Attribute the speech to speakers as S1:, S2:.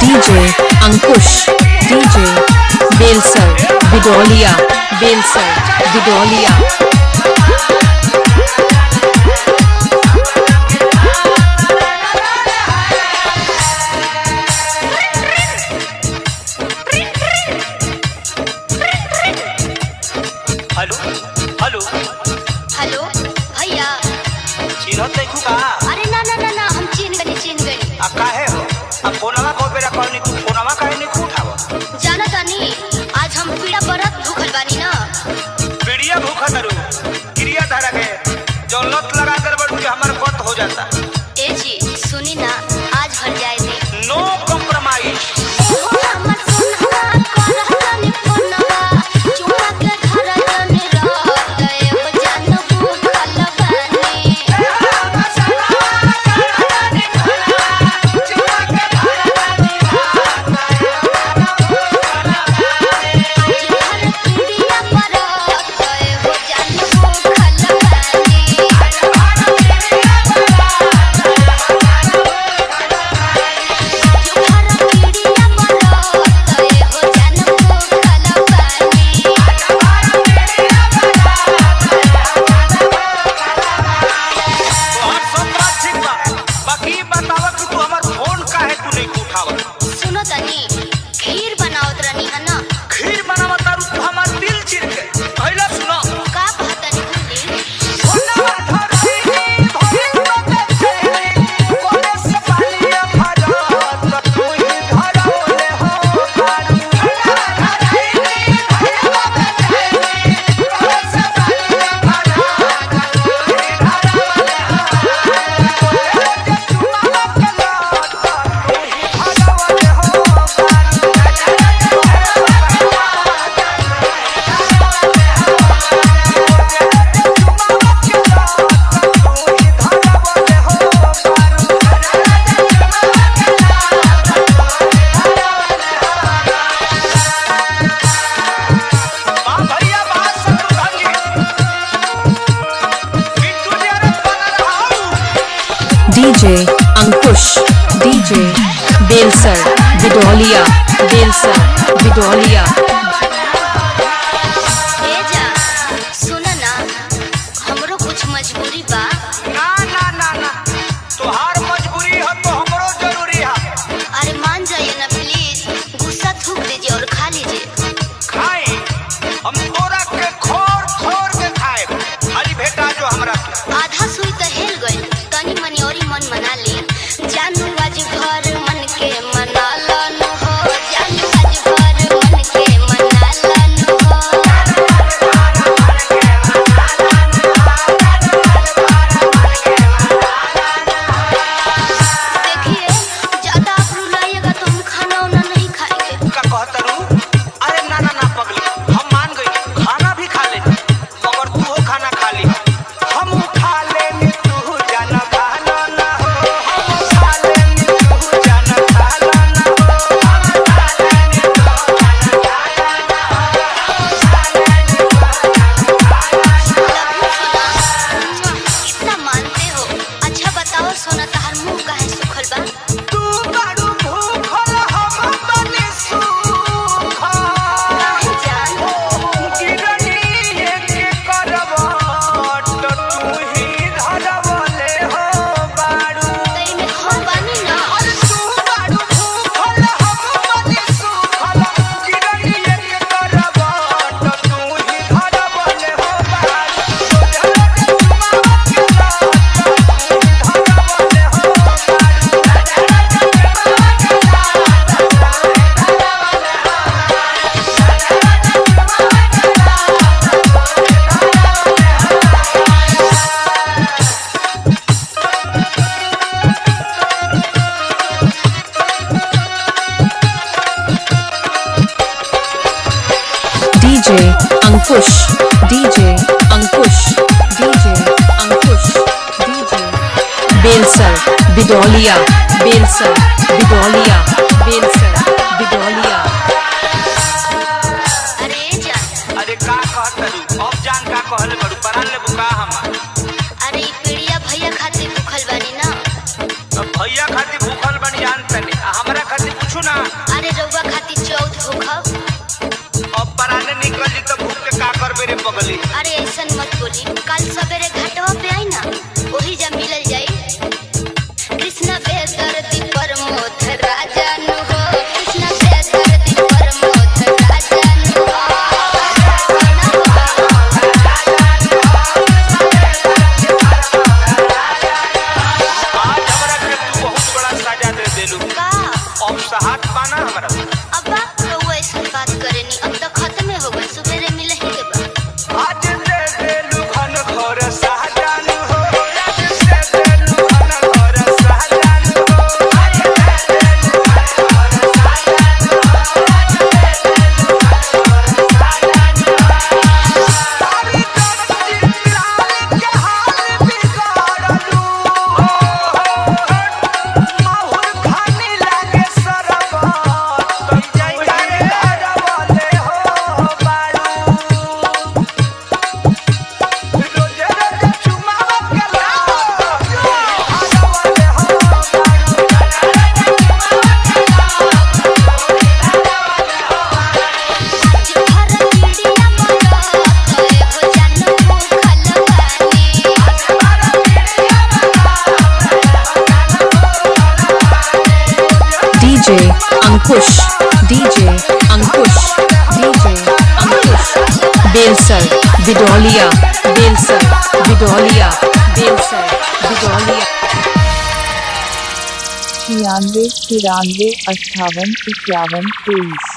S1: DJ Ankush, DJ Belsar Bidoliya, Belsar Bidoliya.
S2: Hello hello
S3: hello भैया,
S2: चिन्हत देखू का?
S3: अरे ना ना ना ना, हम चिन्ह गनी।
S2: आ काहे हो? आ फोनवा को बेरा कहनी तू फोनवा काहे नहीं उठाव?
S3: जाना तानी, आज हम पीड़ा बरत भूखल बानी ना।
S2: पीड़िया भूखा तरू क्रिया धारा के जो लत लगा कर बड़ू के हमार बत हो जाता।
S3: ए जी सुनी ना, आज भर जाए दे।
S2: नो कॉम्प्रोमाइज।
S3: खीर बनावत रहनी है ना।
S2: खीर बनावत तारू तू हमार दिल चिर के। पहला सुनो
S3: का कहतनी कुली
S2: फोनवा धरती भइल बते छेरी कोने से पालिया भरत तू ही धरौले हो पारू। फोनवा धरती भइल बते छेरी कोने से पालिया भरत तू ही धरौले हो पारू। चुनाव के लत तू ही धरौले हो
S1: डीजे अंकुश, डीजे बेलसर बिडोलिया, बेलसर बिडोलिया।
S3: ए जा सुन ना, हमरो कुछ मजबूरी बा।
S2: ना ना ना ना, तोहार मजबूरी है तो हमरो जरूरी है।
S3: अरे मान जाइए ना प्लीज, गुस्सा थूक दीजिए और खा लीजिए।
S2: खाई हम तोरा के खोर खोर के खाए। खाली भेटा जो हमरा के।
S3: आधा सुई तो हेल गई, तनी मनी और मन मना ली। जानू आज भर मन के मना लन हो, जानू आज भर मन के मना लन हो। देखिए ज्यादा आप रुलाइएगा तो हम खाना वाना नहीं खाएंगे।
S2: का कहतरू? अरे ना ना ना पगली, हम मान गई। खाना भी खा ले मगर तू हो खाना खा ली। हम खा लेनी तू जाना खाना ना हो। हम खा लेनी तू जाना खाना ना हो। हम खा लेनी तू जाना खाना ना हो।
S3: इतना मानते हो? अच्छा बताओ सोना, तहार मुंह काहे सुखल बा?
S2: तू बारू भूखल हम बनी सुखल।
S3: काहे जान?
S2: गिरनी के करवट तू ही धरवले हो बारू।
S3: तई में हम बानी ना।
S2: अरे तू बारू भूखल हम बनी सुखल। गिरनी के करवट तू ही धरवले हो बारू।
S1: DJ Ankush, DJ Ankush, DJ Ankush, DJ Belsar Bidoliya, Belsar Bidoliya, Belsar बिडोलिया।
S3: अरे जान,
S2: अरे का कहत तू? अब जान का कहले बड़ू परान ले बुका हम। पगली।
S3: अरे ऐसन मत बोली, कल सवेरे घाटवा पे आई ना, वही जब मिलल जाई। कृष्णा बेदर्दी प्रमोद राजा नु हो, कृष्णा बेदर्दी प्रमोद राजा नु हो।
S2: आज हमरा के तू बहुत बड़ा सजा दे देलू।
S3: का
S2: अब सहात पाना हमरा।
S3: अब्बा तो ऐसा बात करेनी, अब तो खत्म हो गई, सवेरे मिले ही के बाद।
S2: आज दे देलू घन घोर सहजान हो, आज दे देलू घन घोर सहजान हो, आज दे देलू घन घोर सहजान हो, आज दे देलू घन घोर सहजान हो। सारी धरती लाल के हाल बिगाड़लू हो, माहुर खाने लागे सरबत, तुम जाई घरवाले हो बाड़ू। रोजे रोजे चुमावत के लाओ, घरवाले हो बाड़ू।
S3: आज भर पीड़िया मरत, एगो जानू खलवानी।
S1: DJ अंकुश DJ अंकुश DJ अंकुश बेलसर बिडौलिया बेलसर बिडौलिया बेलसर बिडौलिया
S4: 96 93 58 51 23